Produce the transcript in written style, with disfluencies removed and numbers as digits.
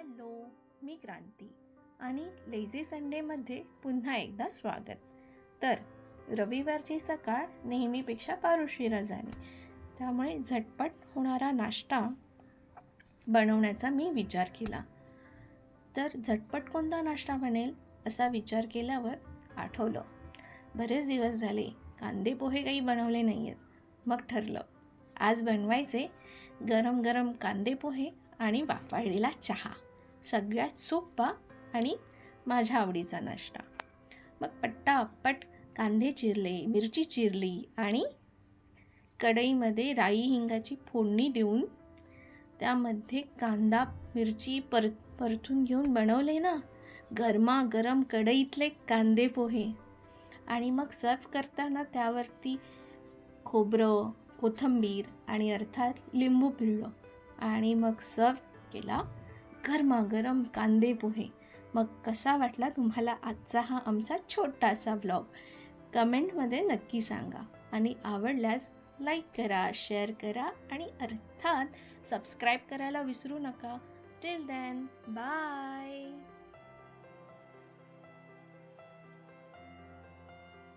Hello, मी क्रांती आणि lazy संडेमध्ये पुन्हा एकदा स्वागत. तर रविवारची सकाळ नेहमीपेक्षा फार उशिरा झाली, त्यामुळे झटपट होणारा नाश्ता बनवण्याचा मी विचार केला. तर झटपट कोणता नाश्ता बनेल असा विचार केल्यावर आठवलं, बरेच दिवस झाले कांदे पोहे काही बनवले नाही आहेत. मग ठरलं, आज बनवायचे गरम गरम कांदे पोहे आणि वाफाळलेला चहा. सगळ्यात सोपा आणि माझ्या आवडीचा नाश्ता. मग पट्टापट कांदे चिरले, मिरची चिरली आणि कढईमध्ये राई हिंगाची फोडणी देऊन त्यामध्ये कांदा मिरची परतून घेऊन बनवले ना गरमागरम कढईतले कांदे पोहे. आणि मग सर्व करताना त्यावरती खोबरं, कोथिंबीर आणि अर्थात लिंबू पिळलं आणि मग सर्व केला गरमागरम कांदे पोहे. मग कसा वाटला तुम्हाला आजचा हा आमचा छोटासा व्लॉग? कमेंटमध्ये नक्की सांगा आणि आवडल्यास लाईक करा, शेअर करा आणि अर्थात सबस्क्राईब करायला विसरू नका. Till then, bye.